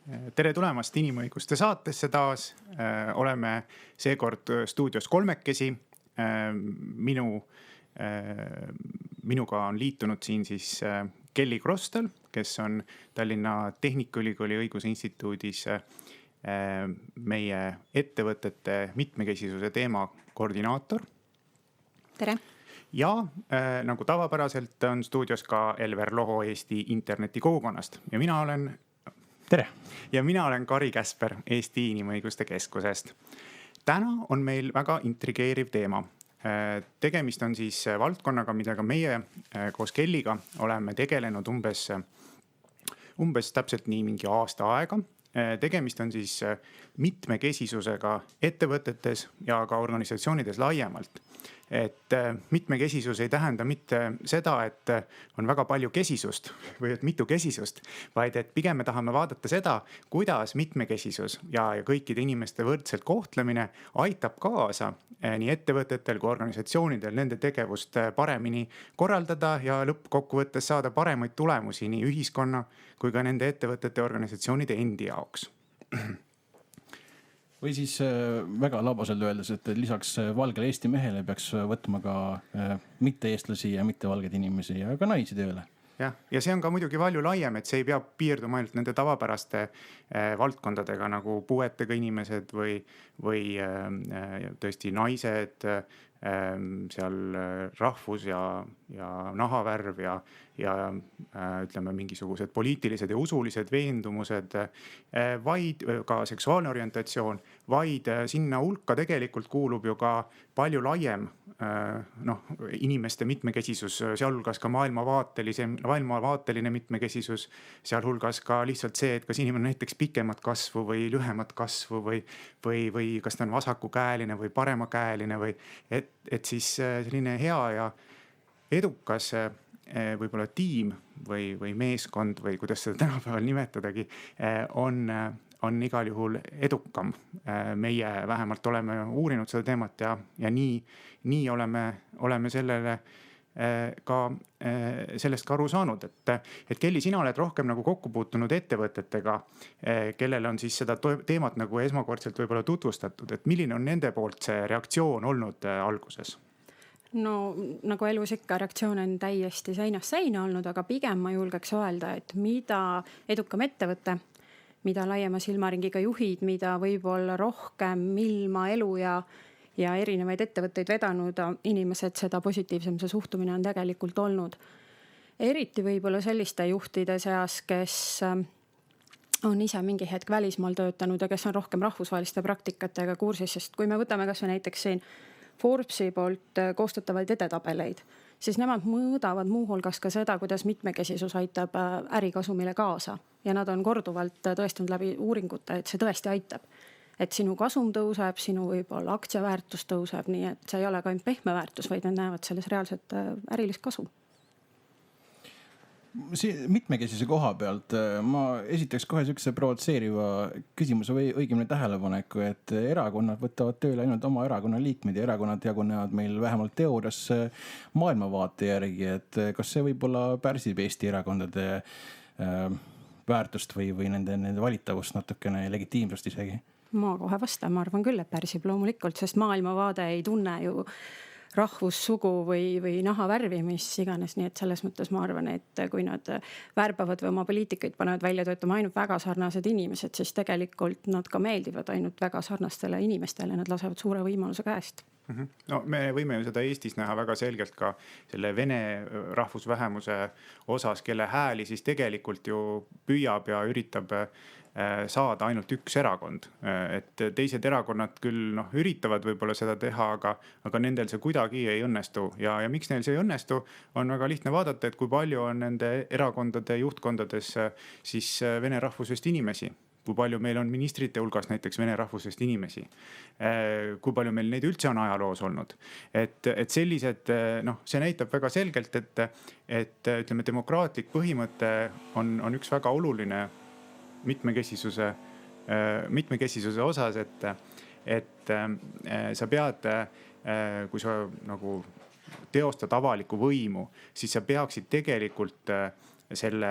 Tere tulemast inimõiguste saatesse taas. Oleme seekord stuudios kolmekesi. Minuga on liitunud siin siis Kelly Krostal, kes on Tallinna Tehnikaülikooli õigusinstituudis meie ettevõtete mitmekesisuse teema koordinaator. Tere! Ja nagu tavapäraselt on stuudios ka Elver Loho Eesti internetikogukonnast. Tere! Ja mina olen Kari Käsper Eesti Inimõiguste Keskusest. Täna on meil väga intrigeeriv teema. Tegemist on siis valdkonnaga, mida ka meie koos Kelliga oleme tegelenud umbes täpselt nii mingi aasta aega. Tegemist on siis mitmekesisusega ettevõtetes ja ka organisatsioonides laiemalt. Et mitmekesisus ei tähenda mitte seda, et on väga palju kesisust või et mitu kesisust, vaid et pigem me tahame vaadata seda, kuidas mitmekesisus ja kõikide inimeste võrdselt kohtlemine aitab kaasa nii ettevõtetel kui organisatsioonidel nende tegevust paremini korraldada ja lõppkokkuvõttes saada paremaid tulemusi nii ühiskonna kui ka nende ettevõtete ja organisatsioonide endi jaoks. Või siis väga labaselt öeldes, et lisaks valgele Eesti mehele peaks võtma ka mitte eestlasi ja mitte valgeid inimesi ja ka naisi tööle. Ja see on ka muidugi palju laiem, et see ei pea piirduma ainult nende tavapäraste valdkondadega nagu puuetega inimesed või tõesti naised, seal rahvus ja nahavärv ja ütleme mingisugused poliitilised ja usulised veendumused, vaid ka seksuaalne orientatsioon, vaid sinna hulka tegelikult kuulub ju ka palju laiem inimeste mitmekesisus, sealhulgas ka maailmavaateline mitmekesisus, sealhulgas ka lihtsalt see, et kas inimene näiteks pikemat kasvu või lühemat kasvu või kas ta on vasakukäeline või paremakäeline või et siis selline hea ja edukas võib-olla tiim või meeskond või kuidas seda tänapäeval nimetadagi on igal juhul edukam. Meie vähemalt oleme uurinud seda teemat ja nii oleme sellele ka sellest ka aru saanud, et Kelly, sina oled rohkem nagu kokku puutunud ettevõtetega, kellele on siis seda teemat nagu esmakordselt võib-olla tutvustatud, et milline on nende poolt see reaktsioon olnud alguses? No nagu elus ikka reaktsioon on täiesti seinast seina olnud, aga pigem ma julgeks öelda, et mida edukam ettevõte, mida laiema silmaringiga juhid, mida võib-olla rohkem ilma elu ja erinevaid ettevõtteid vedanud inimesed, seda positiivsem see suhtumine on tegelikult olnud. Eriti võib-olla selliste juhtide seas, kes on ise mingi hetk välismaal töötanud ja kes on rohkem rahvusvaheliste praktikatega kursis, sest kui me võtame kas või näiteks siin Forbesi poolt koostatavaid edetabeleid, siis nemad mõõdavad muuhulgas ka seda, kuidas mitmekesisus aitab ärikasumile kaasa. Ja nad on korduvalt tõestanud läbi uuringute, et see tõesti aitab. Et sinu kasum tõuseb, sinu võib-olla aktsiaväärtus tõuseb, nii et see ei ole ka ainult pehme väärtus, vaid nad näevad selles reaalselt ärilist kasu. Mitmekesise koha pealt ma esitaks kohe sellise provotseeriva küsimuse või õigemini tähelepaneku, et erakonnad võtavad tööle ainult oma erakonna liikmed ja erakonnad jagunevad meil vähemalt teoorias maailmavaate järgi, et kas see võib-olla pärsib Eesti erakondade väärtust või nende valitavust natukene legitiimsust isegi? Ma kohe vastan, ma arvan küll, et pärsib loomulikult, sest maailmavaade ei tunne ju rahvussugu või nahavärvi, mis iganes, nii et selles mõttes ma arvan, et kui nad värbavad või oma poliitikaid panevad välja töötama ainult väga sarnased inimesed, siis tegelikult nad ka meeldivad ainult väga sarnastele inimestele, nad lasevad suure võimaluse käest. No me võime ju seda Eestis näha väga selgelt ka selle vene rahvusvähemuse osas, kelle hääli siis tegelikult ju püüab ja üritab saada ainult üks erakond, et teised erakonnad küll üritavad võib-olla seda teha, aga nendel see kuidagi ei õnnestu ja miks neil see ei õnnestu, on väga lihtne vaadata, et kui palju on nende erakondade juhtkondades siis vene rahvusest inimesi, kui palju meil on ministrite hulgas näiteks vene rahvusest inimesi, kui palju meil neid üldse on ajaloos olnud, et sellised, see näitab väga selgelt, et ütleme, demokraatlik põhimõte on üks väga oluline mitmekesisuse osas, et sa pead, kui sa nagu teostad avalikku võimu, siis sa peaksid tegelikult selle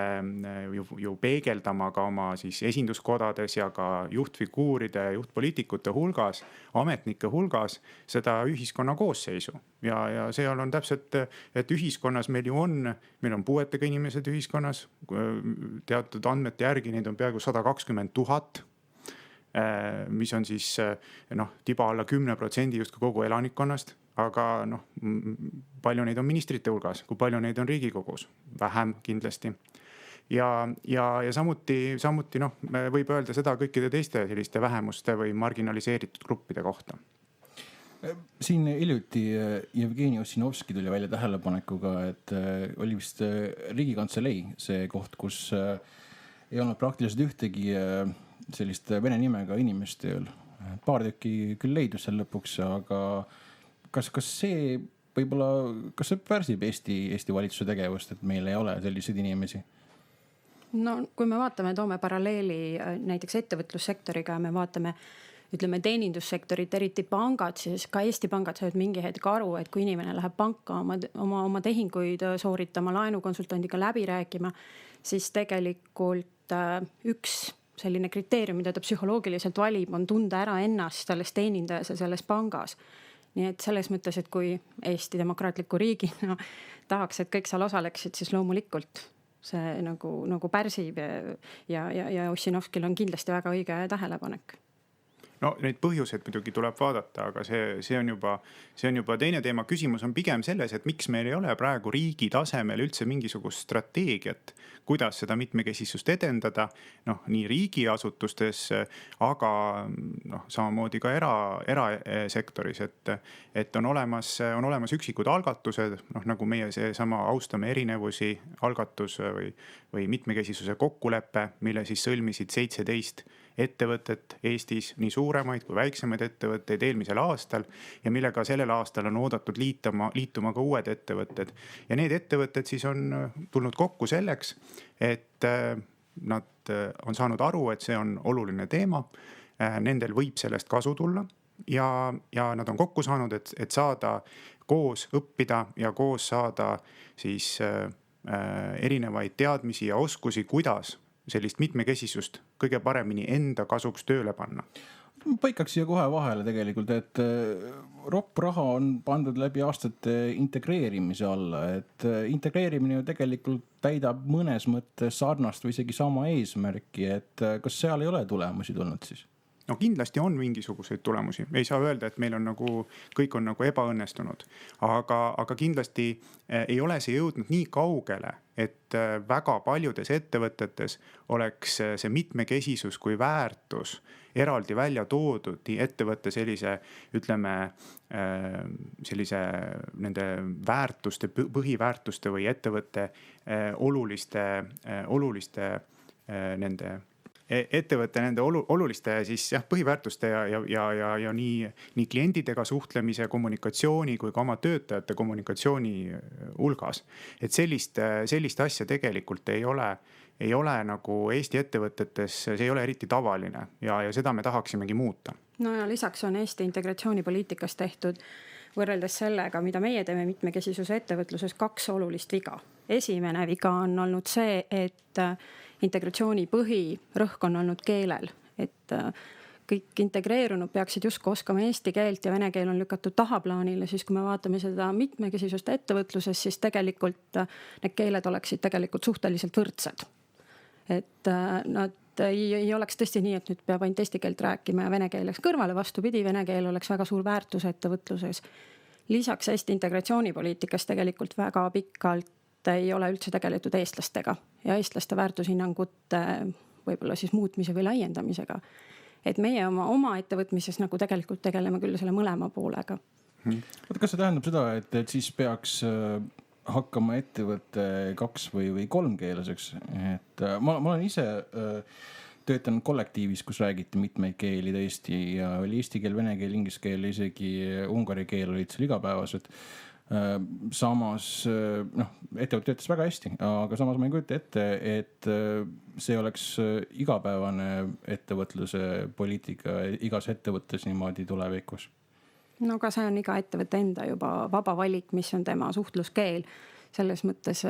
ju peegeldama ka oma siis esinduskodades ja ka juhtfiguuride, juhtpoliitikute hulgas, ametnike hulgas seda ühiskonna koosseisu. Ja seal on täpselt, et ühiskonnas meil on puuetega inimesed ühiskonnas, teatud andmete järgi neid on peaaegu 120 000, mis on siis tiba alla 10% just kogu elanikkonnast. Aga palju neid on ministrite hulgas, kui palju neid on Riigikogus, vähem kindlasti. Ja samuti võib öelda seda kõikide teiste selliste vähemuste või marginaliseeritud gruppide kohta. Siin hiljuti Jevgeni Ossinovski tuli välja tähelepanekuga, et oli vist Riigikantselei see koht, kus ei olnud praktiliselt ühtegi sellist vene nimega inimest tööl. Paar tükki küll leidus seal lõpuks, aga kas see pärsib Eesti valitsuse tegevust, et meil ei ole selliseid inimesi? No kui me toome paralleeli näiteks ettevõtlussektoriga, me vaatame, ütleme teenindussektorit, eriti pangad, siis ka Eesti pangad saavad mingi hetk aru, et kui inimene läheb panka oma tehinguid sooritama, laenukonsultandiga läbi rääkima, siis tegelikult üks selline kriteerium, mida ta psühholoogiliselt valib, on tunda ära ennast selles teenindajas ja selles pangas. Nii et selles mõttes, et kui Eesti demokraatliku riigina tahaks, et kõik seal osaleksid, siis loomulikult see nagu pärsib ja Ossinovskil on kindlasti väga õige tähelepanek. No neid põhjuseid muidugi tuleb vaadata, aga see on juba teine teema. Küsimus on pigem selles, et miks meil ei ole praegu riigi tasemel üldse mingisugust strateegiat, kuidas seda mitmekesisust edendada, nii riigiasutustes, aga samamoodi ka erasektoris, et on olemas üksikud algatused, nagu meie seesama Austame erinevusi algatus või mitmekesisuse kokkulepe, mille siis sõlmisid 17 ettevõtet Eestis, nii suuremaid kui väiksemaid ettevõtteid eelmisel aastal ja millega sellel aastal on oodatud liituma ka uued ettevõtted. Ja need ettevõtted siis on tulnud kokku selleks, et nad on saanud aru, et see on oluline teema, nendel võib sellest kasu tulla ja nad on kokku saanud, et saada koos õppida ja koos saada siis erinevaid teadmisi ja oskusi, kuidas sellist mitmekesisust kõige paremini enda kasuks tööle panna. Paikaks siia kohe vahele tegelikult, et ropp raha on pandud läbi aastate integreerimise alla, et integreerimine ju tegelikult täidab mõnes mõttes sarnast või isegi sama eesmärki, et kas seal ei ole tulemusi tulnud siis? No kindlasti on mingisuguseid tulemusi. Ei saa öelda, et meil on kõik on ebaõnnestunud, aga kindlasti ei ole see jõudnud nii kaugele, et väga paljudes ettevõtetes oleks see mitmekesisus kui väärtus eraldi välja toodud nii ettevõtte sellise nende väärtuste, põhiväärtuste või ettevõtte oluliste nende ettevõtte nende oluliste siis põhiväärtuste ja nii kliendidega suhtlemise, kommunikatsiooni kui ka oma töötajate kommunikatsiooni hulgas. Et sellist asja tegelikult ei ole nagu Eesti ettevõtetes, see ei ole eriti tavaline ja seda me tahaksimegi muuta. No ja lisaks on Eesti integratsioonipoliitikas tehtud võrreldes sellega, mida meie teeme mitmekesisuse ettevõtluses, 2 olulist viga. Esimene viga on olnud see, et integratsiooni põhirõhk on olnud keelel, et kõik integreerunud peaksid justkui oskama eesti keelt ja vene keel on lükatud tahaplaanile, siis kui me vaatame seda mitmekesisust ettevõtluses, siis tegelikult need keeled oleksid tegelikult suhteliselt võrdsed. Et nad ei oleks tõesti nii, et nüüd peab ainult eesti keelt rääkima ja vene keel läks kõrvale, vastupidi, vene keel oleks väga suur väärtus ettevõtluses. Lisaks Eesti integratsioonipoliitikas tegelikult väga pikalt ei ole üldse tegeletud eestlastega ja eestlaste väärtushinnangute võib-olla siis muutmise või laiendamisega. Et meie oma ettevõtmises nagu tegelikult tegeleme küll selle mõlema poolega. Kas see tähendab seda, et siis peaks hakkama ettevõtte 2 või 3 keeleseks? Et ma olen ise töötanud kollektiivis, kus räägiti mitmeid keeli tõesti ja oli eesti keel, vene keel, inglise keel, isegi ungari keel olid seal igapäevased. Samas ettevõte töötas väga hästi, aga samas ma ei kujuta ette, et see oleks igapäevane ettevõtluse poliitika igas ettevõttes niimoodi tulevikus. No aga see on iga ettevõtte enda juba vaba valik, mis on tema suhtluskeel. Selles mõttes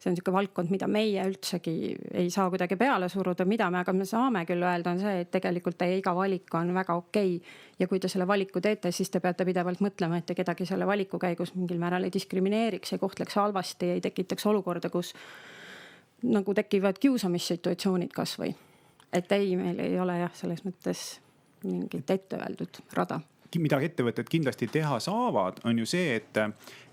see on niisugune valdkond, mida meie üldsegi ei saa kuidagi peale suruda, mida me saame küll öelda, on see, et tegelikult teie iga valik on väga okei. Ja kui te selle valiku teete, siis te peate pidevalt mõtlema, et te kedagi selle valiku käigus mingil määral ei diskrimineeriks, ei kohtleks halvasti, ei tekitaks olukorda, kus nagu tekivad kiusamissituatsioonid kas või. Et ei, meil ei ole jah, selles mõttes mingit ette öeldud rada. Mida ettevõtted kindlasti teha saavad, on ju see,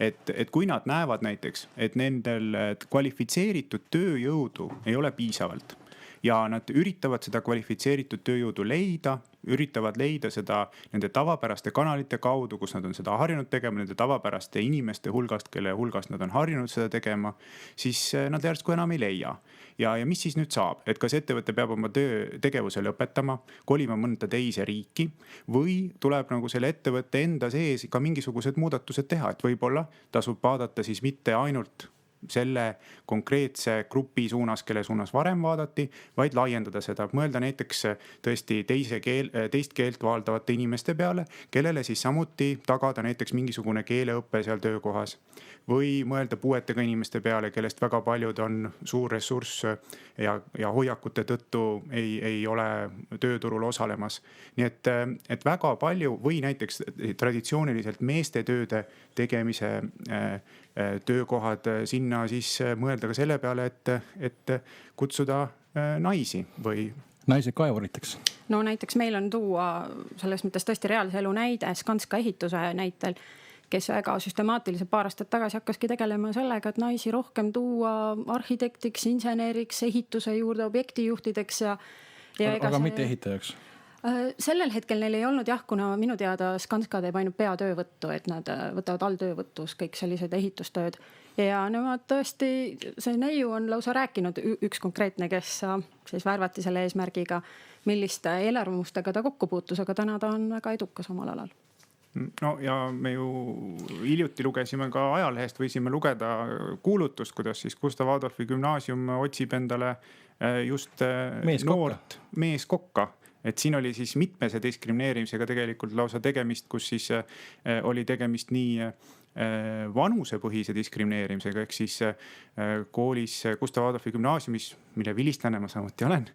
et kui nad näevad näiteks, et nendel kvalifitseeritud tööjõudu ei ole piisavalt ja nad üritavad seda kvalifitseeritud tööjõudu leida, üritavad leida seda nende tavapäraste kanalite kaudu, kus nad on seda harjunud tegema, nende tavapäraste inimeste hulgast, kelle hulgast nad on harjunud seda tegema, siis nad järsku enam ei leia. Ja mis siis nüüd saab, et kas ettevõte peab oma tegevuse lõpetama, kolima mõnda teise riiki või tuleb nagu selle ettevõtte enda sees ka mingisugused muudatused teha, et võib-olla tasub vaadata siis mitte ainult selle konkreetse grupi suunas, kelle suunas varem vaadati, vaid laiendada seda, mõelda näiteks tõesti teist keelt valdavate inimeste peale, kellele siis samuti tagada näiteks mingisugune keeleõppe seal töökohas või mõelda puuetega inimeste peale, kellest väga paljud on suur ressurss ja hoiakute tõttu ei ole tööturul osalemas. Nii et väga palju või näiteks traditsiooniliselt meeste tööde tegemise töökohad sinna siis mõelda ka selle peale, et kutsuda naisi või naised kaevuriteks. No näiteks meil on tuua selles mõttes tõesti reaalse elu näide Skanska ehituse näitel, kes väga süstemaatiliselt paar aastat tagasi hakkaski tegelema sellega, et naisi rohkem tuua arhitektiks, inseneriks, ehituse juurde, objektijuhtideks aga mitte ehitajaks. Sellel hetkel neil ei olnud jah, kuna minu teada Skanska teeb ainult peatöövõttu, et nad võtavad alltöövõtus kõik sellised ehitustööd. Ja nemad tõesti, see neiu on lausa rääkinud, üks konkreetne, kes siis värvati selle eesmärgiga, milliste eelarvamustega ta kokku puutus, aga täna ta on väga edukas omal alal. No ja me ju hiljuti lugesime ka ajalehest, võisime lugeda kuulutust, kuidas siis Gustav Adolfi gümnaasium otsib endale just noort meeskokka. Et siin oli siis mitmese diskrimineerimisega tegelikult lausa tegemist, kus siis oli tegemist nii vanusepõhise diskrimineerimisega, ehk siis koolis Gustav Adolfi gümnaasiumis, mille vilistlane ma samuti olen,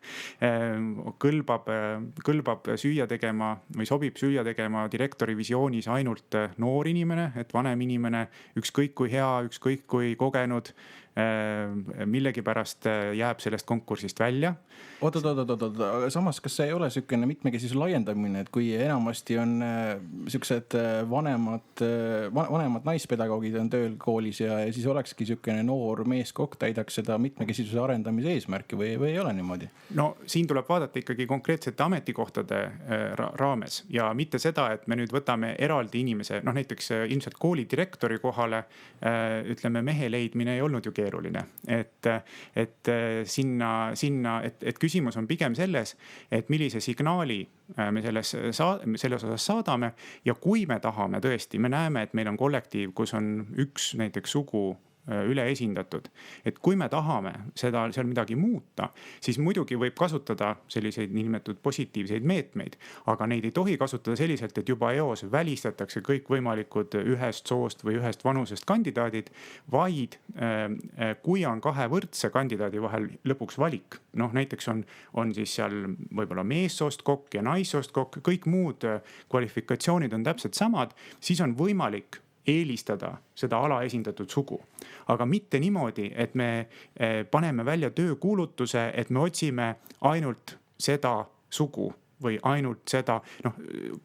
kõlbab süüa tegema või sobib süüa tegema direktori visioonis ainult noor inimene, et vanem inimene, ükskõik kui hea, ükskõik kui kogenud, millegipärast jääb sellest konkursist välja. Oot, samas kas see ei ole sükene mitmekesisuse laiendamine, et kui enamasti on süksed vanemad naispedagoogid on tööl koolis ja siis olekski sükene noor meeskokk täidaks seda mitmekesisuse arendamise eesmärki või ei ole niimoodi? No siin tuleb vaadata ikkagi konkreetsete ametikohtade raames ja mitte seda, et me nüüd võtame eraldi inimese, näiteks ilmselt koolidirektori kohale, ütleme mehe leidmine ei olnud ju keeruline, et küsimus on pigem selles, et millise signaali me selles osas saadame ja kui me tahame tõesti, me näeme, et meil on kollektiiv, kus on üks näiteks sugu üleesindatud, et kui me tahame seal midagi muuta, siis muidugi võib kasutada selliseid niinimetatud positiivseid meetmeid, aga neid ei tohi kasutada selliselt, et juba eos välistatakse kõik võimalikud ühest soost või ühest vanusest kandidaadid, vaid kui on kahe võrdse kandidaadi vahel lõpuks valik, näiteks on siis seal võib-olla meessoost kokk ja naissoost kokk, kõik muud kvalifikatsioonid on täpselt samad, siis on võimalik eelistada seda alaesindatud sugu. Aga mitte niimoodi, et me paneme välja töökuulutuse, et me otsime ainult seda sugu või ainult seda.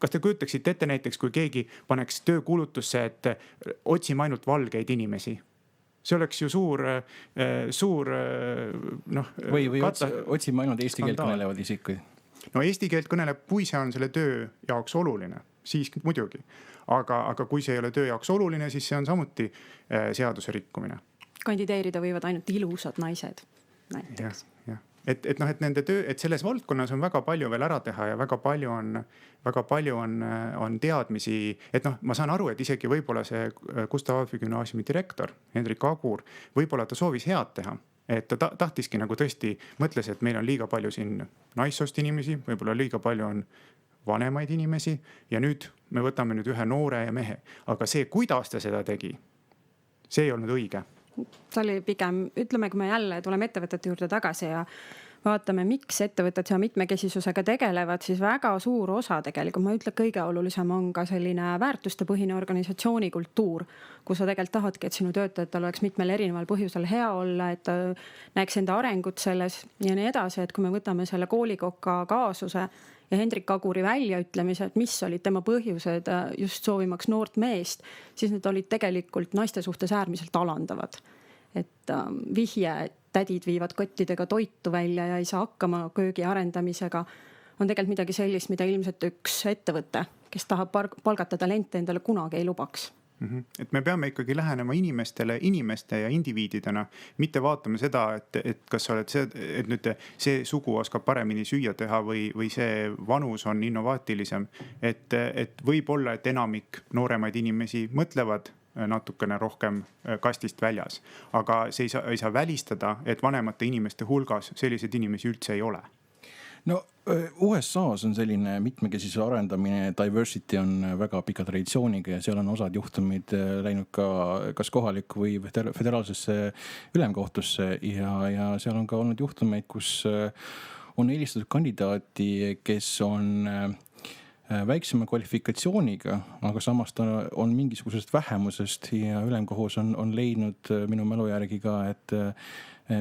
Kas te kujutaksite ette näiteks, kui keegi paneks töökuulutusse, et otsime ainult valgeid inimesi? See oleks ju suur või otsime ainult eesti keelt kõnelevad isikuid. No eesti keelt kõneleb, kui see on selle töö jaoks oluline, siis muidugi. Aga kui see ei ole töö jaoks oluline, siis see on samuti seaduse rikkumine. Kandideerida võivad ainult ilusad naised näiteks. Et nende töö, et selles valdkonnas on väga palju veel ära teha ja väga palju on teadmisi, et ma saan aru, et isegi võib-olla see Gustav Adolfi gümnaasiumi direktor Hendrik Agur, võib-olla ta soovis head teha. Et ta tahtiski nagu tõesti mõtles, et meil on liiga palju siin naissoost inimesi, võib-olla liiga palju on vanemaid inimesi ja nüüd me võtame ühe noore ja mehe, aga see, kuidas ta seda tegi, see ei olnud õige. see oli pigem, ütleme, kui me jälle tuleme ettevõtete juurde tagasi ja vaatame, miks ettevõtted seal mitmekesisusega tegelevad, siis väga suur osa tegelikult, ma ütlen, kõige olulisem on ka selline väärtustepõhine organisatsiooni kultuur, kus sa tegelikult tahadki, et sinu töötajatel oleks mitmel erineval põhjusel hea olla, et näeks enda arengut selles ja nii edasi, et kui me võtame selle koolikoka kaasuse ja Hendrik Aguri väljaütlemise, et mis olid tema põhjused just soovimaks noort meest, siis need olid tegelikult naiste suhtes äärmiselt alandavad. Et vihje, et tädid viivad kottidega toitu välja ja ei saa hakkama köögi arendamisega, on tegelikult midagi sellist, mida ilmselt üks ettevõte, kes tahab palgata talente, endale kunagi ei lubaks. Et me peame ikkagi lähenema inimeste ja indiviididena, mitte vaatama seda, et kas sa oled et nüüd see sugu oskab paremini süüa teha või see vanus on innovaatilisem. Et võib olla, et enamik nooremaid inimesi mõtlevad natukene rohkem kastist väljas, aga see ei saa välistada, et vanemate inimeste hulgas selliseid inimesi üldse ei ole. No USA's on selline mitmekesisuse arendamine, diversity on väga pika traditsiooniga ja seal on osad juhtumid läinud ka kas kohalikku või föderaalsesse ülemkohtusse ja seal on ka olnud juhtumeid, kus on eelistatud kandidaati, kes on väiksema kvalifikatsiooniga, aga samas ta on mingisugusest vähemusest ja ülemkohus on leidnud minu mälu järgi ka, et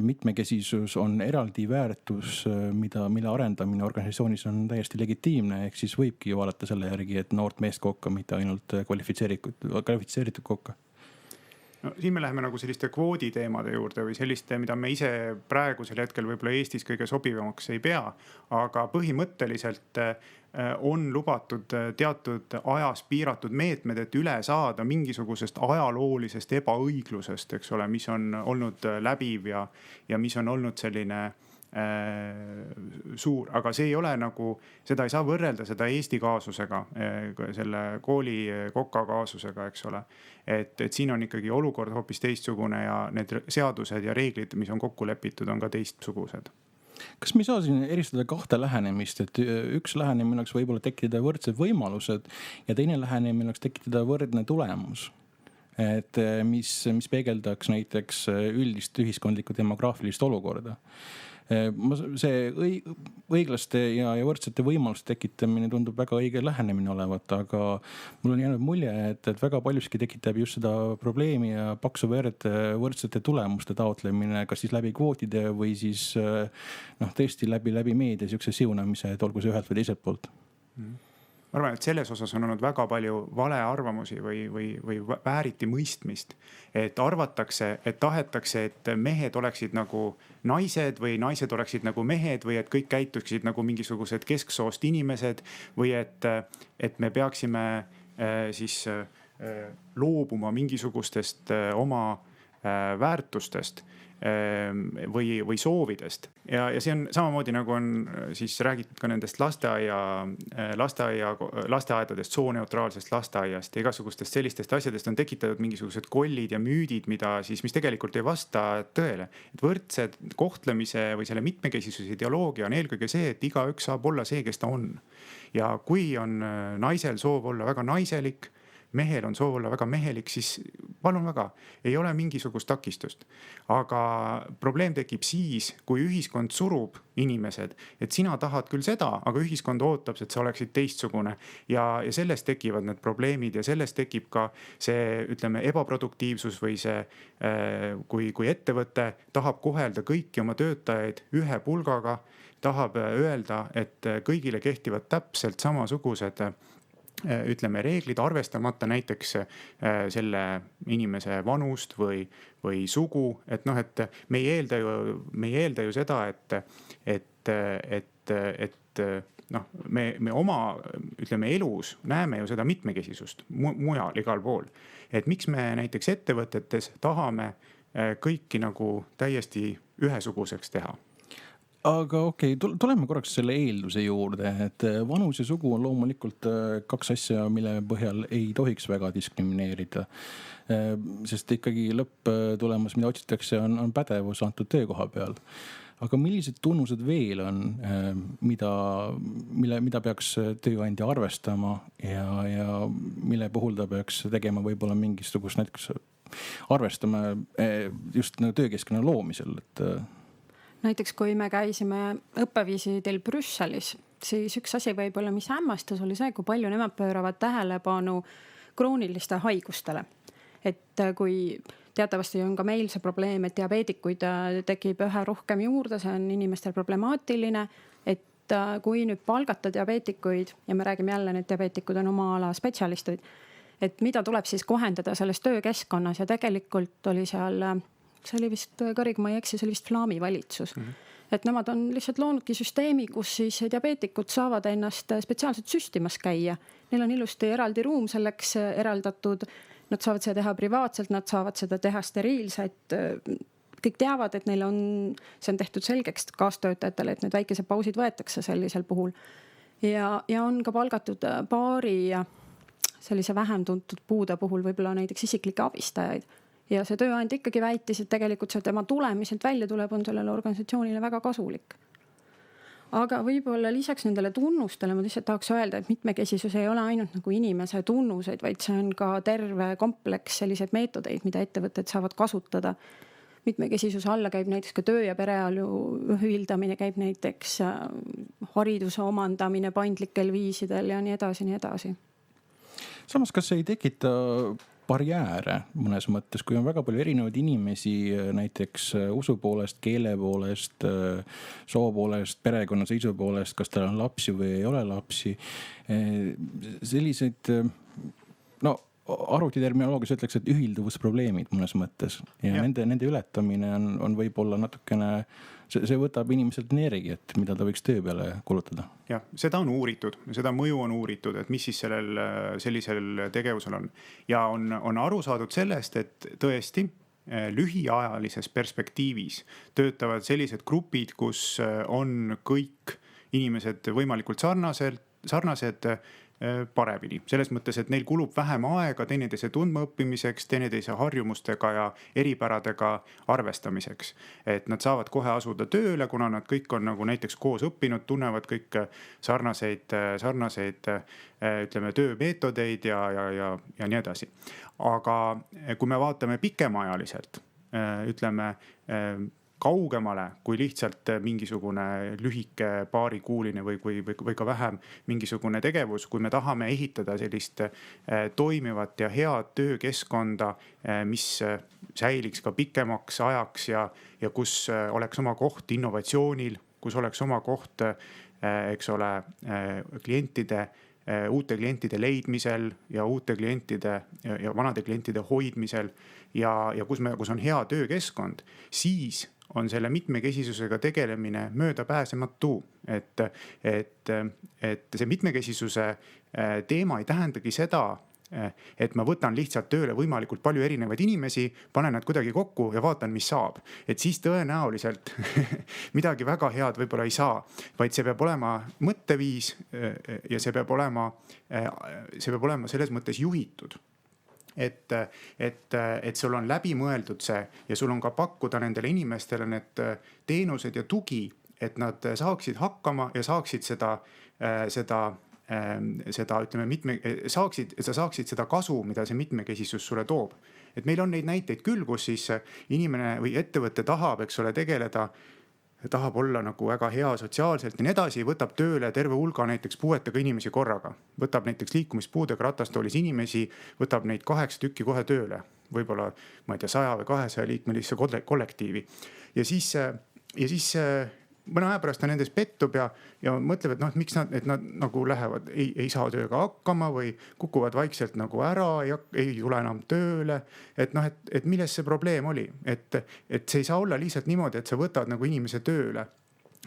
mitmekesisus on eraldi väärtus, mille arendamine organisatsioonis on täiesti legitiimne, ehk siis võibki vaadata selle järgi, et noort meest kokka, mitte ainult kvalifitseeritud kokka. No, siin me läheme nagu selliste kvoodi teemade juurde või selliste, mida me ise praegusel hetkel võib-olla Eestis kõige sobivamaks ei pea, aga põhimõtteliselt on lubatud teatud ajas piiratud meetmed, et üle saada mingisugusest ajaloolisest ebaõiglusest, eks ole, mis on olnud läbiv ja mis on olnud selline suur, aga see ei ole nagu, seda ei saa võrrelda seda Eesti kaasusega, selle kooli koka kaasusega, eks ole. Et siin on ikkagi olukord hoopis teistsugune ja need seadused ja reeglid, mis on kokku lepitud, on ka teistsugused. Kas me ei saa siin eristada kahte lähenemist, et üks lähenemine oleks võib-olla tekitada võrdsed võimalused ja teine lähenemine oleks tekitada võrdne tulemus? Et mis peegeldaks näiteks üldist ühiskondlikku demograafilist olukorda. See õiglaste ja võrdsete võimaluste tekitamine tundub väga õige lähenemine olevat, aga mul on jäänud mulje, et väga paljuski tekitab just seda probleemi ja paksu verd võrdsete tulemuste taotlemine, kas siis läbi kvootide või siis tõesti läbi meedia siukse siunamise, et olgu see ühelt või teiselt poolt. Ma arvan, et selles osas on olnud väga palju valearvamusi või vääriti mõistmist, et arvatakse, et tahetakse, et mehed oleksid nagu naised või naised oleksid nagu mehed või et kõik käituksid nagu mingisugused kesksoost inimesed või et me peaksime siis loobuma mingisugustest oma väärtustest või soovidest. Ja see on samamoodi nagu on siis räägitud ka nendest lasteaedadest, sooneutraalsest lasteaiast ja igasugustest sellistest asjadest on tekitatud mingisugused kollid ja müüdid, mis tegelikult ei vasta tõele. Et võrdse kohtlemise või selle mitmekesisuse ideoloogia on eelkõige see, et igaüks saab olla see, kes ta on. Ja kui on naisel soov olla väga naiselik, mehel on soov olla väga mehelik, siis palun väga, ei ole mingisugust takistust. Aga probleem tekib siis, kui ühiskond surub inimesed, et sina tahad küll seda, aga ühiskond ootab, et sa oleksid teistsugune. Ja sellest tekivad need probleemid ja sellest tekib ka see, ütleme, ebaproduktiivsus või see, kui ettevõte tahab kohelda kõiki oma töötajaid ühe pulgaga, tahab öelda, et kõigile kehtivad täpselt samasugused ütleme reeglid, arvestamata näiteks selle inimese vanust või sugu, et me ei eelda ju seda, et me oma, ütleme, elus näeme ju seda mitmekesisust mujal igal pool. Et miks me näiteks ettevõtetes tahame kõiki nagu täiesti ühesuguseks teha? Aga okei, tuleme korraks selle eelduse juurde, et vanus ja sugu on loomulikult kaks asja, mille põhjal ei tohiks väga diskrimineerida. Sest ikkagi lõpptulemus, mida otsitakse, on pädevus antud töökoha peal. Aga millised tunnused veel on, mida peaks tööandja arvestama ja mille puhul ta peaks tegema võib-olla mingisugust näiteks arvestame just töökeskkonna loomisel, et näiteks kui me käisime õppeviisidel Brüsselis, siis üks asi võib-olla, mis hämmastas, oli see, kui palju nemad pööravad tähelepanu krooniliste haigustele. Et kui teatavasti on ka meil see probleem, et diabeetikuid tekib üha rohkem juurde, see on inimestel problemaatiline, et kui nüüd palgata diabeetikuid ja me räägime jälle, need diabeetikud on oma ala spetsialistid, et mida tuleb siis kohendada selles töökeskkonnas ja tegelikult oli seal, see oli vist Kari, kui ma ei eksi, see oli vist Flaami valitsus. Et nemad on lihtsalt loonudki süsteemi, kus siis diabeetikud saavad ennast spetsiaalselt süstimas käia. Neil on ilusti eraldi ruum selleks eraldatud. Nad saavad seda teha privaatselt, nad saavad seda teha steriilselt. Kõik teavad, et neil on, see on tehtud selgeks kaastöötajatele, et need väikesed pausid võetakse sellisel puhul. Ja on ka palgatud paari sellise vähem tuntud puude puhul võib-olla näiteks isiklike abistajaid. Ja see tööandja ikkagi väitis, et tegelikult see tema tulemiselt välja tuleb, on sellele organisatsioonile väga kasulik. Aga võib-olla lisaks nendele tunnustele ma lihtsalt tahaks öelda, et mitmekesisus ei ole ainult nagu inimese tunnuseid, vaid see on ka terve kompleks selliseid meetodeid, mida ettevõtted saavad kasutada. Mitmekesisuse alla käib näiteks ka töö- ja pereelu ühildamine, käib näiteks hariduse omandamine paindlikel viisidel ja nii edasi, nii edasi. Samas, kas ei tekita barjääre mõnes mõttes, kui on väga palju erinevaid inimesi, näiteks usu poolest, keele poolest, soo poolest, perekonna seisu poolest, kas tal on lapsi või ei ole lapsi. Selliseid, arvutiterminoloogias ütleks, et ühilduvusprobleemid mõnes mõttes ja nende ületamine on võib-olla natukene, see võtab inimeselt energiat, mida ta võiks töö peale kulutada. Jah, seda on uuritud, seda mõju on uuritud, et mis siis sellisel tegevusel on. Ja on aru saadud sellest, et tõesti lühiajalises perspektiivis töötavad sellised grupid, kus on kõik inimesed võimalikult sarnased paremini. Selles mõttes, et neil kulub vähem aega teineteise tundmaõppimiseks, teineteise harjumustega ja eripäradega arvestamiseks. Et nad saavad kohe asuda tööle, kuna nad kõik on nagu näiteks koos õppinud, tunnevad kõik sarnaseid ütleme, töömeetodeid ja nii edasi. Aga kui me vaatame pikemaajaliselt, ütleme, kaugemale kui lihtsalt mingisugune lühike paarikuuline või ka vähem mingisugune tegevus, kui me tahame ehitada sellist toimivat ja head töökeskkonda, mis säiliks ka pikemaks ajaks ja kus oleks oma koht innovatsioonil, kus oleks oma koht, eks ole, uute klientide leidmisel ja uute klientide ja vanade klientide hoidmisel ja kus on hea töökeskkond, siis on selle mitmekesisusega tegelemine möödapääsematu. Et see mitmekesisuse teema ei tähendagi seda, et ma võtan lihtsalt tööle võimalikult palju erinevaid inimesi, panen nad kuidagi kokku ja vaatan, mis saab. Et siis tõenäoliselt midagi väga head võib-olla ei saa, vaid see peab olema mõtteviis ja see peab olema selles mõttes juhitud. Et sul on läbi mõeldud see ja sul on ka pakkuda nendele inimestele need teenused ja tugi, et nad saaksid hakkama ja saaksid sa saaksid seda kasu, mida see mitmekesisus sulle toob. Et meil on neid näiteid küll, kus siis inimene või ettevõte tahab, eks ole, tahab olla nagu väga hea sotsiaalselt ja nii edasi, võtab tööle terve hulga näiteks puuetega inimesi korraga. Võtab näiteks liikumispuudega ratastoolis inimesi, võtab neid 8 tükki kohe tööle, võib-olla, ma ei tea, 100 või 200 liikmelisse kollektiivi. Ja siis mõne aja pärast ta nendes pettub ja mõtleb, et miks nad nagu lähevad, ei saa tööga hakkama või kukuvad vaikselt nagu ära, ei tule enam tööle. Et milles see probleem oli? Et see ei saa olla lihtsalt niimoodi, et sa võtad nagu inimese tööle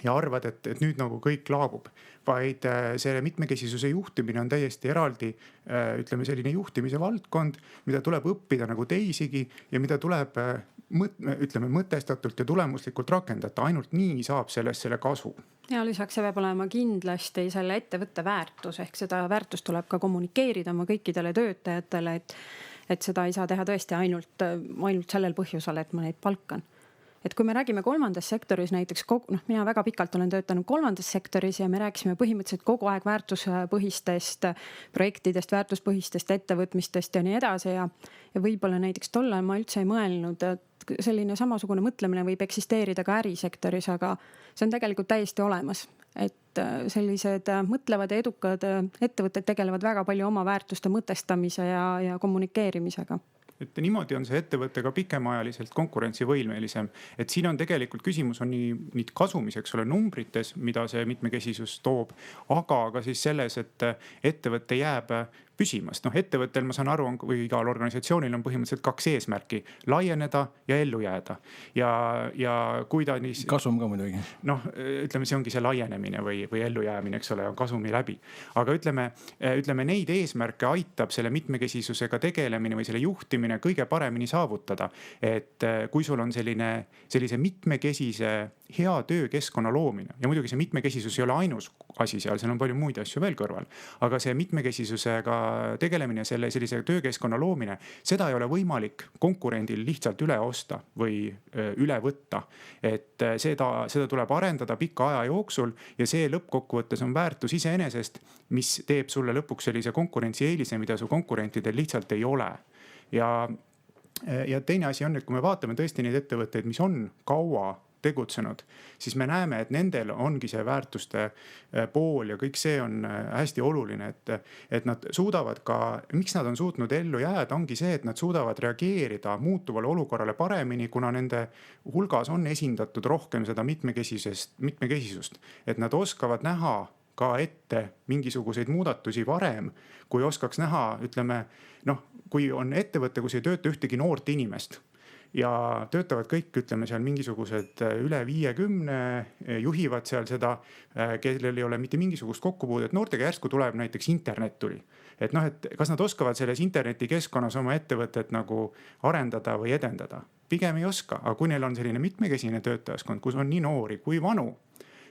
ja arvad, et nüüd nagu kõik laabub. Vaid selle mitmekesisuse juhtimine on täiesti eraldi, ütleme, selline juhtimise valdkond, mida tuleb õppida nagu teisigi ja mida tuleb mõtestatult ja tulemuslikult rakendada. Ainult nii saab selle kasu. Ja lisaks see peab olema kindlasti selle ettevõtte väärtus, ehk seda väärtust tuleb ka kommunikeerida oma kõikidele töötajatele, et seda ei saa teha tõesti ainult sellel põhjusel, et ma neid palkan. et kui me räägime kolmandas sektoris näiteks, mina väga pikalt olen töötanud kolmandas sektoris ja me rääkisime põhimõtteliselt kogu aeg väärtuspõhistest projektidest, väärtuspõhistest ettevõtmistest ja nii edasi ja võib-olla näiteks tollal ma üldse ei mõelnud, et selline samasugune mõtlemine võib eksisteerida ka ärisektoris, aga see on tegelikult täiesti olemas. Et sellised mõtlevad ja edukad ettevõtted tegelevad väga palju oma väärtuste mõtestamise ja kommunikeerimisega. Et niimoodi on see ettevõte ka pikemaajaliselt konkurentsivõimelisem. Et siin on tegelikult küsimus on nii kasumis, eks ole, numbrites, mida see mitmekesisus toob, aga ka siis selles, et ettevõte jääb püsimast. Ettevõttel, ma saan aru, või igal organisatsioonil on põhimõtteliselt 2 eesmärki: laieneda ja ellu jääda. Ja kui ta nii... Kasum ka muidugi. Ütleme, see ongi see laienemine või ellu jäämine, eks ole, on kasumi läbi. Aga ütleme, neid eesmärke aitab selle mitmekesisusega tegelemine või selle juhtimine kõige paremini saavutada. Et kui sul on sellise mitmekesise hea töökeskkonna loomine ja muidugi see mitmekesisus ei ole ainus asi seal on palju muid asju veel kõrval, aga see mitmekesisusega tegelemine, sellise töökeskkonna loomine, seda ei ole võimalik konkurendil lihtsalt üle osta või üle võtta. Et seda tuleb arendada pika aja jooksul ja see lõppkokkuvõttes on väärtus iseenesest, mis teeb sulle lõpuks sellise konkurentsieelise, mida su konkurentidel lihtsalt ei ole. Ja teine asi on, et kui me vaatame tõesti neid ettevõtteid, mis on kaua tegutsenud, siis me näeme, et nendel ongi see väärtuste pool ja kõik see on hästi oluline, et nad suudavad ka, miks nad on suutnud ellu jääda, ongi see, et nad suudavad reageerida muutuvale olukorrale paremini, kuna nende hulgas on esindatud rohkem seda mitmekesisust, et nad oskavad näha ka ette mingisuguseid muudatusi varem, kui oskaks näha, ütleme, kui on ettevõte, kus ei tööta ühtegi noort inimest ja töötavad kõik, ütleme seal mingisugused üle 50, juhivad seal seda, kellel ei ole mitte mingisugust kokkupuudet noortega, järsku tuleb näiteks internet tuli. Et kas nad oskavad selles interneti keskkonnas oma ettevõtet nagu arendada või edendada? Pigem ei oska, aga kui neil on selline mitmekesine töötajaskond, kus on nii noori kui vanu,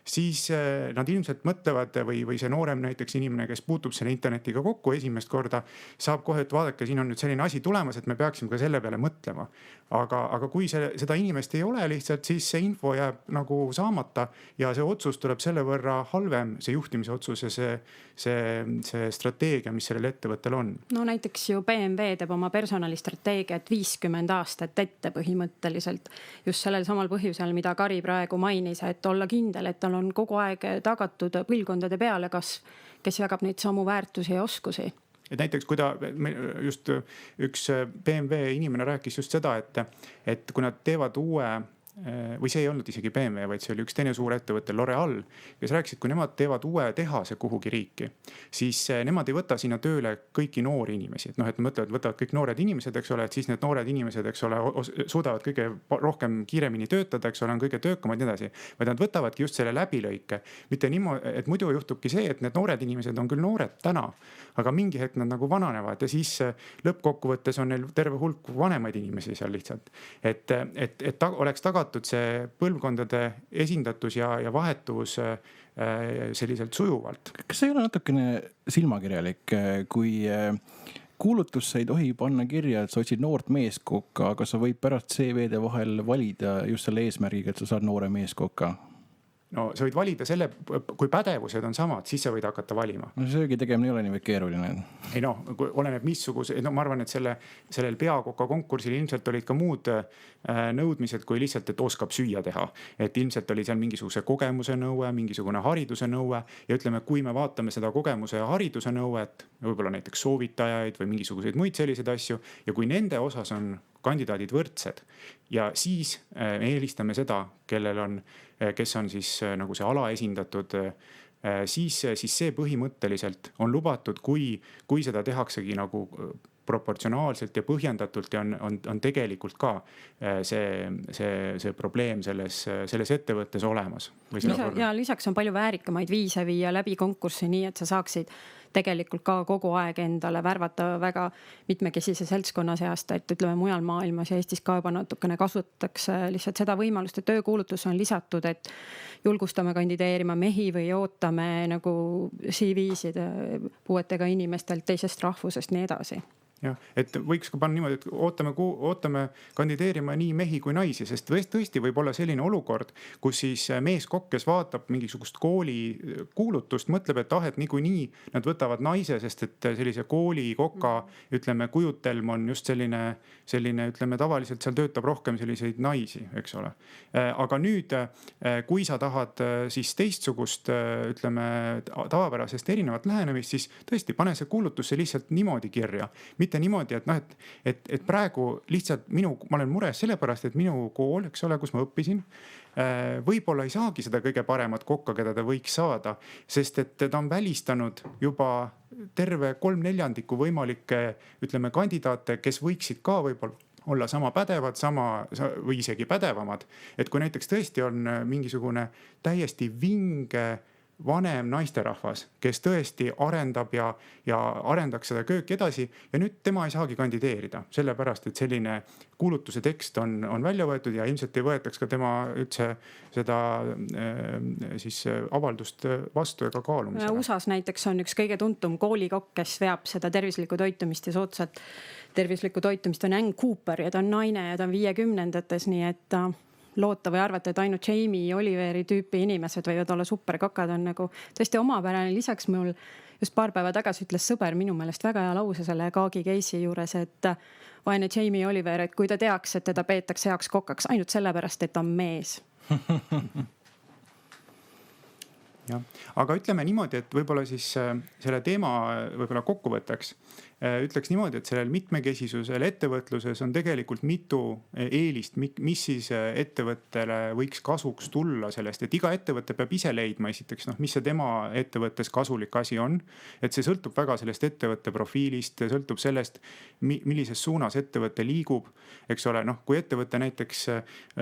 siis nad ilmselt mõtlevad või see noorem näiteks inimene, kes puutub selle internetiga kokku esimest korda, saab kohe, et vaadake, siin on nüüd selline asi tulemas, et me peaksime ka selle peale mõtlema. Aga kui seda inimest ei ole lihtsalt, siis see info jääb nagu saamata ja see otsus tuleb selle võrra halvem, see juhtimise otsus ja see strateegia, mis sellel ettevõttel on. Näiteks ju BMW teeb oma personalistrateegiat 50 aastat ette põhimõtteliselt just sellel samal põhjusel, mida Kari praegu mainis, et olla kindel, et on kogu aeg tagatud põlvkondade peale kasv, kes jagab neid samu väärtusi ja oskusi. Et näiteks kui just üks BMW inimene rääkis just seda, et kui nad teevad uue, või see ei olnud isegi BMW, vaid see oli üks teine suur ettevõte, L'Oreal, kes rääkis, et kui nemad teevad uue tehase kuhugi riiki, siis nemad ei võta sinna tööle kõiki noori inimesi. Et mõtlevad, võtavad kõik noored inimesed, eks ole, et siis need noored inimesed, eks ole, suudavad kõige rohkem kiiremini töötada, eks ole, on kõige töökamad ja nii edasi. Vaid nad võtavadki just selle läbilõike. Mitte niimoodi, et muidu juhtubki see, et need noored inimesed on küll noored täna, aga mingi hetk nad nagu vananevad ja siis lõppkokkuvõttes on neil terve hulk vanemaid inimesi seal lihtsalt. Et oleks tagatud see põlvkondade esindatus ja vahetuvus selliselt sujuvalt. Kas see ei ole natukene silmakirjalik, kui kuulutusse ei tohi panna kirja, et sa otsid noort meeskokka, aga sa võid pärast CV-de vahel valida just selle eesmärgiga, et sa saad noore meeskokka? Sa võid valida selle, kui pädevused on samad, siis sa võid hakata valima. Söögi tegemine ei ole nii keeruline. Ei oleneb missuguse, ma arvan, et sellel peakoka konkursil ilmselt olid ka muud nõudmised, kui lihtsalt, et oskab süüa teha. Et ilmselt oli seal mingisuguse kogemuse nõue, mingisugune hariduse nõue ja ütleme, kui me vaatame seda kogemuse ja hariduse nõuet, võib-olla näiteks soovitajaid või mingisuguseid muid selliseid asju ja kui nende osas on kandidaadid võrdsed ja siis eelistame seda, kes on siis nagu see alaesindatud, siis see põhimõtteliselt on lubatud, kui seda tehaksegi nagu proportsionaalselt ja põhjendatult ja on tegelikult ka see probleem selles ettevõttes olemas. Ja lisaks on palju väärikamaid viise viia läbi konkurssi nii, et sa saaksid tegelikult ka kogu aeg endale värvata väga mitmekesise seltskonna seast, et ütleme mujal maailmas ja Eestis ka juba natukene kasutatakse lihtsalt seda võimalust, et töökuulutus on lisatud, et julgustame kandideerima mehi või ootame nagu CV-sid puuetega inimestelt teisest rahvusest, nii edasi. Jah, et võiks ka panna niimoodi, et ootame kandideerima nii mehi kui naisi, sest tõesti võib olla selline olukord, kus siis meeskokk, kes vaatab mingisugust kooli kuulutust, mõtleb, et et niikuinii nad võtavad naise, sest et sellise koolikoka, ütleme, kujutelm on just selline, ütleme, tavaliselt seal töötab rohkem selliseid naisi, eks ole. Aga nüüd, kui sa tahad siis teistsugust, ütleme, tavapärasest erinevat lähenemist, siis tõesti pane see kuulutusse lihtsalt niimoodi kirja. Mitte niimoodi, et praegu lihtsalt ma olen mures sellepärast, et minu kool, eks ole, kus ma õppisin, võib-olla ei saagi seda kõige paremat kokka, keda ta võiks saada, sest et ta on välistanud juba terve 3/4 võimalikke, ütleme, kandidaate, kes võiksid ka võib-olla olla sama pädevad, või isegi pädevamad. Et kui näiteks tõesti on mingisugune täiesti vinge vanem naisterahvas, kes tõesti arendab ja arendaks seda kööki edasi ja nüüd tema ei saagi kandideerida, sellepärast et selline kuulutuse tekst on välja võetud ja ilmselt ei võetaks ka tema üldse seda siis avaldust vastu ega kaalumisele. USAs näiteks on üks kõige tuntum koolikokk, kes veab seda tervislikku toitumist ja soodsat tervislikku toitumist on Ann Cooper ja ta on naine ja ta on 50-ndates, nii et loota või arvata, et ainult Jamie Oliveri tüüpi inimesed võivad olla superkokad on nagu tõesti omapärane. Lisaks mul just paar päeva tagasi ütles sõber minu meelest väga hea lause selle Kaagi case'i juures, et vaene Jamie Oliver, et kui ta teaks, et teda peetakse heaks kokaks ainult sellepärast, et ta on mees. Ja. Aga ütleme niimoodi, et võib-olla siis selle teema võib-olla kokkuvõtteks ütleks niimoodi, et sellel mitmekesisusel ettevõtluses on tegelikult mitu eelist, mis siis ettevõttele võiks kasuks tulla sellest, et iga ettevõte peab ise leidma esiteks, mis see tema ettevõttes kasulik asi on. Et see sõltub väga sellest ettevõtte profiilist, sõltub sellest, millises suunas ettevõte liigub. Eks ole, kui ettevõte näiteks,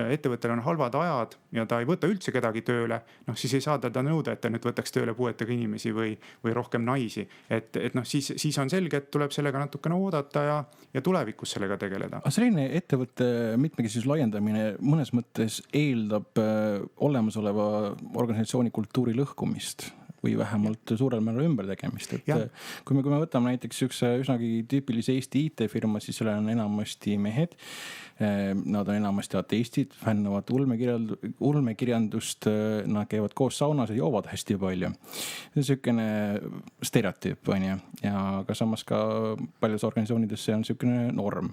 ettevõttel on halvad ajad ja ta ei võta üldse kedagi tööle, siis ei saa ta nõuda, et ta nüüd võtaks tööle puuetega inimesi või rohkem naisi. Et siis on selge, et tuleb sellega natukene oodata ja tulevikus sellega tegeleda. Selline ettevõtte mitmekesisus laiendamine mõnes mõttes eeldab olemasoleva organisatsiooni kultuuri lõhkumist või vähemalt suurel määral ümbertegemist. Et kui me võtame näiteks üsnagi tüüpilise Eesti IT-firma, siis seal on enamasti mehed. Nad on enamasti ateistid, fännavad ulmekirjandust, nad käivad koos saunas ja joovad hästi palju. See on selline stereotüüp, on ju. Ja ka samas ka paljudes organisatsioonides see on selline norm.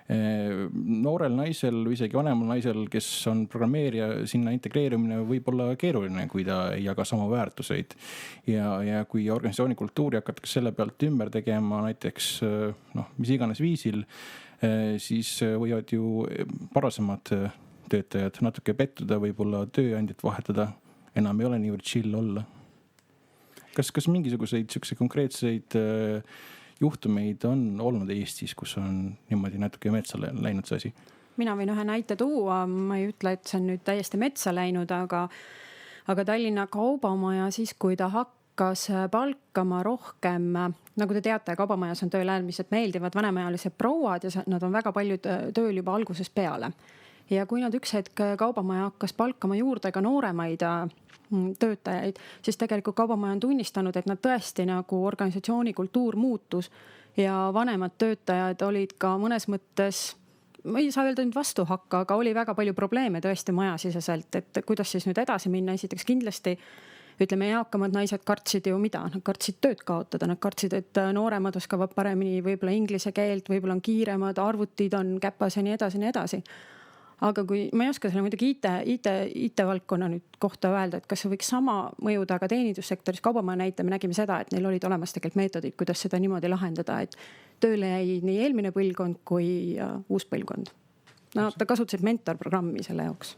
Noorel naisel või isegi vanemal naisel, kes on programmeerija, sinna integreerimine võib olla keeruline, kui ta ei jaga sama väärtuseid. Ja kui organisatsiooni kultuuri hakatakse selle pealt ümber tegema näiteks mis iganes viisil, siis võivad ju varasemad töötajad natuke pettuda, võib-olla tööandjat vahetada, enam ei ole niivõrd chill olla. Kas mingisuguseid konkreetseid juhtumeid on olnud Eestis, kus on niimoodi natuke metsa läinud see asi? Mina võin ühe näite tuua, ma ei ütle, et see on nüüd täiesti metsa läinud, aga Tallinna Kaubamaja siis, kui ta hakkas palkama rohkem, nagu te teate, Kaubamajas on tööl äärmiselt meeldivad vanemajalised prouad ja nad on väga palju tööl juba algusest peale. Ja kui nad üks hetk Kaubamaja hakkas palkama juurde ka nooremaid töötajaid, siis tegelikult Kaubamaja on tunnistanud, et nad tõesti nagu organisatsiooni kultuur muutus ja vanemad töötajad olid ka mõnes mõttes, ma ei saa öelda nüüd vastuhakka, aga oli väga palju probleeme tõesti majasiseselt, et kuidas siis nüüd edasi minna. Esiteks kindlasti, ütleme, eakamad naised kartsid ju mida? Nad kartsid tööd kaotada, nad kartsid, et nooremad oskavad paremini võib-olla inglise keelt, võib-olla on kiiremad, arvutid on käpas ja nii edasi, nii edasi. Aga kui ma ei oska selle muidugi IT-valdkonna nüüd kohta öelda, et kas see võiks sama mõjuda, aga teenindussektoris Kaubamaja näite me nägime seda, et neil olid olemas tegelikult meetodid, kuidas seda niimoodi lahendada, et tööle jäi nii eelmine põlvkond kui uus põlvkond. Ta kasutasid mentorprogrammi selle jaoks.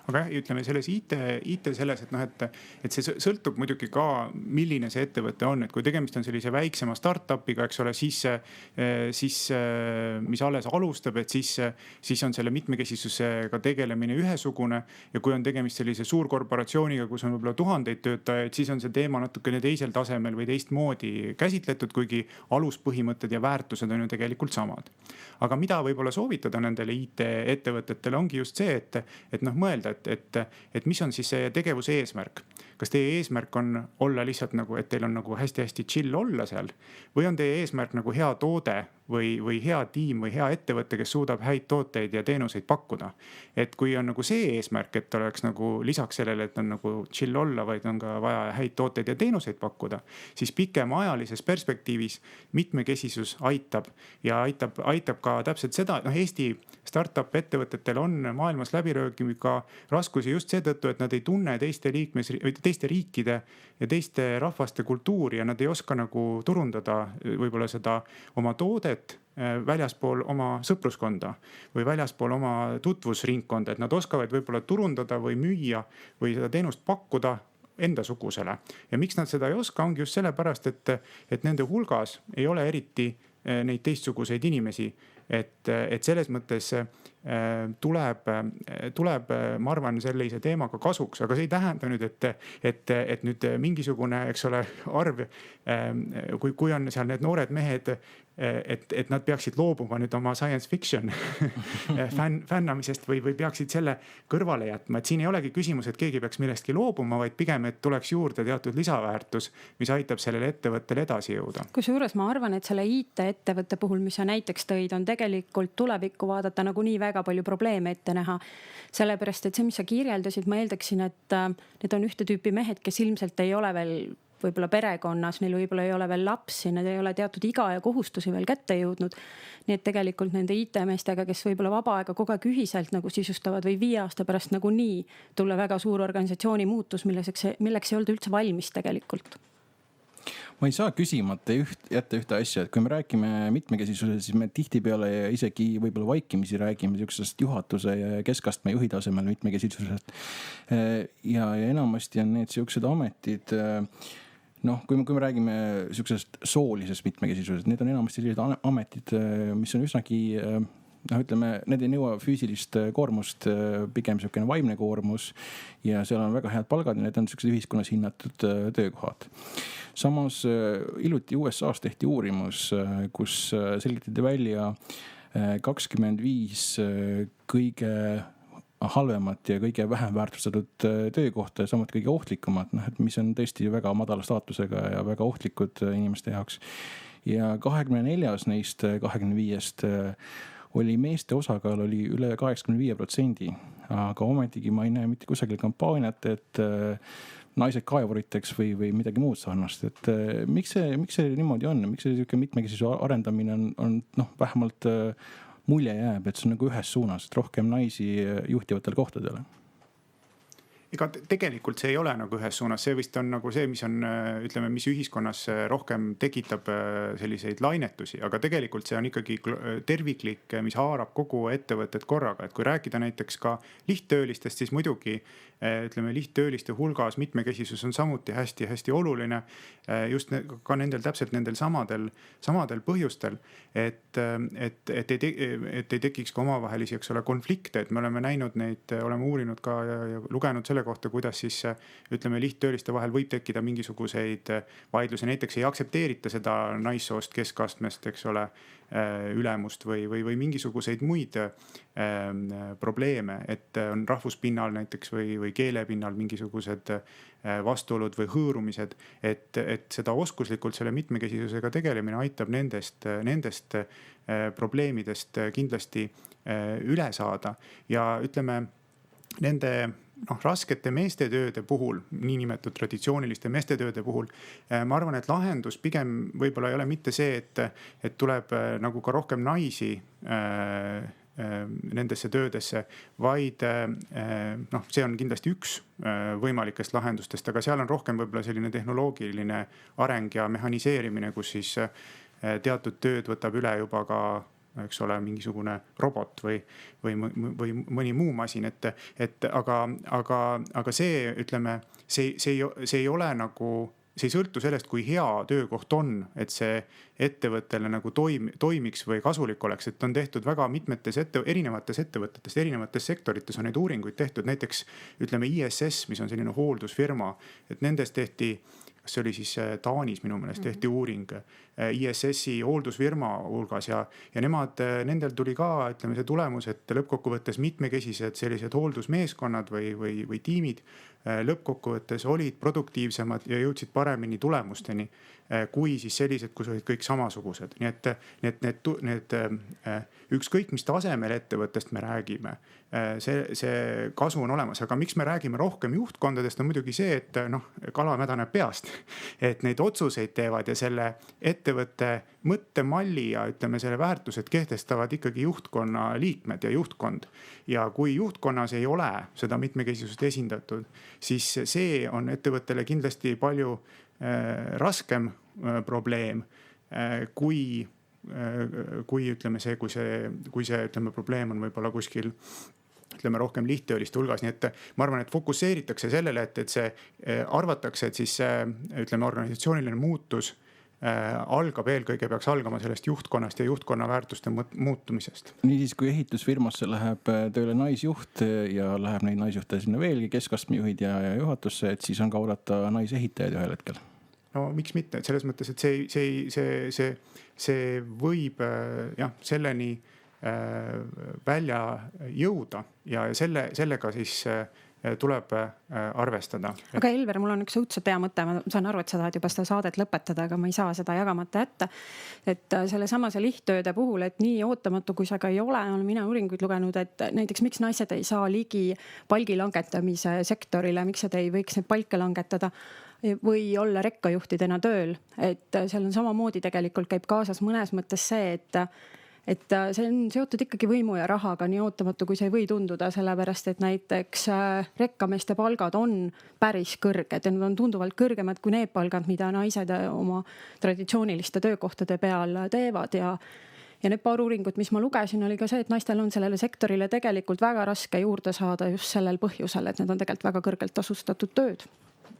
aga jah, ütleme selles IT selles, et noh, et see sõltub muidugi ka, milline see ettevõte on, et kui tegemist on sellise väiksema startup'iga, eks ole, siis mis alles alustab, et siis on selle mitmekesisusega tegelemine ühesugune. Ja kui on tegemist sellise suurkorporatsiooniga, kus on võib-olla tuhandeid töötajaid, siis on see teema natukene teisel tasemel või teistmoodi käsitletud, kuigi aluspõhimõtted ja väärtused on ju tegelikult samad. Aga mida võib-olla soovitada nendele IT-ettevõtetele ongi just see, et noh, mõelda, et mis on siis see tegevuse eesmärk. Kas teie eesmärk on olla lihtsalt nagu, et teil on nagu hästi-hästi chill olla seal, või on teie eesmärk nagu hea toode või hea tiim või hea ettevõte, kes suudab häid tooteid ja teenuseid pakkuda. Et kui on nagu see eesmärk, et oleks nagu lisaks sellele, et on nagu chill olla, vaid on ka vaja häid tooteid ja teenuseid pakkuda, siis pikemaajalises perspektiivis mitmekesisus aitab ja aitab ka täpselt seda, noh, Eesti startup ettevõtetel on maailmas läbiröögiga raskusi just seetõttu, et nad ei tunne teiste riikide ja teiste rahvaste kultuuri ja nad ei oska nagu turundada võib-olla seda oma toodet väljaspool oma sõpruskonda või väljaspool oma tutvusringkonda, et nad oskavad võib-olla turundada või müüa või seda teenust pakkuda enda sugusele. Ja miks nad seda ei oska, ongi just sellepärast, et nende hulgas ei ole eriti neid teistsuguseid inimesi. Et selles mõttes tuleb, ma arvan, sellise teemaga kasuks, aga see ei tähenda nüüd, et nüüd mingisugune, eks ole, arv, kui on seal need noored mehed, et nad peaksid loobuma nüüd oma science fiction fännamisest või peaksid selle kõrvale jätma. Et siin ei olegi küsimus, et keegi peaks millestki loobuma, vaid pigem, et tuleks juurde teatud lisaväärtus, mis aitab sellele ettevõttele edasi jõuda. Kusjuures ma arvan, et selle IT-ettevõtte puhul, mis sa näiteks tõid, on tegelikult tulevikku vaadata nagu nii väga palju probleeme ette näha. Sellepärast, et see, mis sa kirjeldasid, ma eeldaksin, et need on ühte tüüpi mehed, kes ilmselt ei ole veel võib-olla perekonnas, neil võib-olla ei ole veel lapsi, need ei ole teatud iga ja kohustusi veel kätte jõudnud. Nii et tegelikult nende IT-meestega, kes võib-olla vaba aega kogu aeg ühiselt nagu sisustavad või 5 aasta pärast nagu nii tulla väga suur organisatsiooni muutus, milleks ei olnud üldse valmis tegelikult. Ma ei saa küsimata jätta ühte asja, et kui me räägime mitmekesisusest, siis me tihtipeale ja isegi võib-olla vaikimisi räägime sellisest juhatuse ja keskastme juhi tasemel mitmekesisusest. Ja enamasti on need sellised ametid, noh, kui me räägime sellisest soolisest mitmekesisusest, need on enamasti sellised ametid, mis on üsnagi, noh, ütleme, need ei nõua füüsilist koormust, pigem selline vaimne koormus ja seal on väga head palgad ja need on sellised ühiskonnas hinnatud töökohad. Samas iluti USA-s tehti uurimus, kus selgitati välja 25 kõige halvemat ja kõige vähem väärtustatud töökohta ja samuti kõige ohtlikumat, mis on tõesti väga madala staatusega ja väga ohtlikud inimeste jaoks. Ja 24 neist 25-st oli meeste osakaal oli üle 85%, aga ometigi ma ei näe mitte kusagil kampaaniat, et naised kaevuriteks või midagi muud sarnast. Et miks see niimoodi on? Miks see mitmekesisuse arendamine on vähemalt mulje jääb, et see on nagu ühes suunas, et rohkem naisi juhtivatel kohtadele? Ega tegelikult see ei ole nagu ühes suunas, see vist on nagu see, mis on, ütleme, mis ühiskonnas rohkem tekitab selliseid lainetusi, aga tegelikult see on ikkagi terviklik, mis haarab kogu ettevõtet korraga. Et kui rääkida näiteks ka lihttöölistest, siis muidugi, ütleme, lihttööliste hulgas mitmekesisus on samuti hästi-hästi oluline just ka täpselt nendel samadel põhjustel, et ei tekiks ka omavahelisi, eks ole, konflikte, et me oleme näinud neid, oleme uurinud ka ja lugenud selle kohta, kuidas siis, ütleme, lihttööliste vahel võib tekkida mingisuguseid vaidlusi, näiteks ei aktsepteerita seda naissoost keskastmest, eks ole, ülemust või mingisuguseid muid probleeme, et on rahvuspinnal näiteks või keelepinnal mingisugused vastuolud või hõõrumised, et seda oskuslikult selle mitmekesisusega tegelemine aitab nendest probleemidest kindlasti üle saada ja ütleme, nende raskete meestetööde puhul, niinimetatud traditsiooniliste meestetööde puhul, ma arvan, et lahendus pigem võib-olla ei ole mitte see, et tuleb nagu ka rohkem naisi nendesse töödesse, vaid see on kindlasti üks võimalikest lahendustest, aga seal on rohkem võib-olla selline tehnoloogiline areng ja mehhaniseerimine, kus siis teatud tööd võtab üle juba ka eks ole, mingisugune robot või mõni muu masin, aga see, ütleme, see ei ole nagu, see ei sõltu sellest, kui hea töökoht on, et see ettevõttele nagu toimiks või kasulik oleks, et on tehtud väga mitmetes erinevates ettevõtetes, erinevates sektorites on neid uuringuid tehtud, näiteks ütleme ISS, mis on selline hooldusfirma, et nendest tehti, kas see oli siis Taanis minu meelest tehti uuring ISS-i hooldusfirma hulgas ja nendel tuli ka, ütleme, see tulemus, et lõppkokkuvõttes mitmekesised sellised hooldusmeeskonnad või tiimid lõppkokkuvõttes olid produktiivsemad ja jõudsid paremini tulemusteni kui siis sellised, kus olid kõik samasugused. Nii et ükskõik, mis tasemel ettevõttest me räägime, see kasu on olemas, aga miks me räägime rohkem juhtkondadest on muidugi see, et kala mädaneb peast, et neid otsuseid teevad ja selle ettevõtte mõttemalli ja ütleme, selle väärtused kehtestavad ikkagi juhtkonna liikmed ja juhtkond. Ja kui juhtkonnas ei ole seda mitmekesisust esindatud, siis see on ettevõttele kindlasti palju raskem probleem, kui ütleme kui see ütleme probleem on võib-olla kuskil ütleme rohkem lihttööliste hulgas, nii et ma arvan, et fokusseeritakse sellele, et see arvatakse, et siis ütleme organisatsiooniline muutus algab eelkõige peaks algama sellest juhtkonnast ja juhtkonna väärtuste muutumisest. Niisiis, kui ehitusfirmasse läheb tööle naisjuht ja läheb neid naisjuhte sinna veelgi, keskastmejuhid ja juhatusse, et siis on ka oodata naisehitajaid ühel hetkel. No miks mitte, et selles mõttes, et see võib selleni välja jõuda ja sellega siis tuleb arvestada. Aga Elver, mul on üks õudselt hea mõte, ma saan aru, et sa tahad juba seda saadet lõpetada, aga ma ei saa seda jagamata jätta. Et selle samase lihttööde puhul, et nii ootamatu kui see ka ei ole, olen mina uuringuid lugenud, et näiteks miks naised ei saa ligi palgi langetamise sektorile, miks nad ei võiks neid palke langetada või olla rekkajuhtidena tööl. Et seal on samamoodi tegelikult käib kaasas mõnes mõttes see, et see on seotud ikkagi võimu ja rahaga, nii ootamatu kui see ei või tunduda, sellepärast et näiteks rekkameeste palgad on päris kõrged ja nad on tunduvalt kõrgemad kui need palgad, mida naised oma traditsiooniliste töökohtade peal teevad ja need paar uuringut, mis ma lugesin, oli ka see, et naistel on sellele sektorile tegelikult väga raske juurde saada just sellel põhjusel, et need on tegelikult väga kõrgelt tasustatud tööd.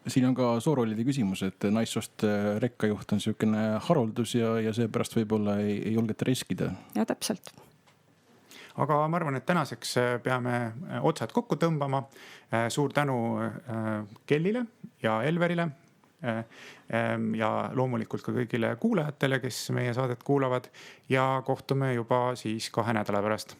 Siin on ka sooroolide küsimus, et naissoost rekkajuht on selline haruldus ja seepärast võib-olla ei julgeta riskida. Ja täpselt. Aga ma arvan, et tänaseks peame otsad kokku tõmbama. Suur tänu Kellile ja Elverile ja loomulikult ka kõigile kuulajatele, kes meie saadet kuulavad ja kohtume juba siis 2 nädala pärast.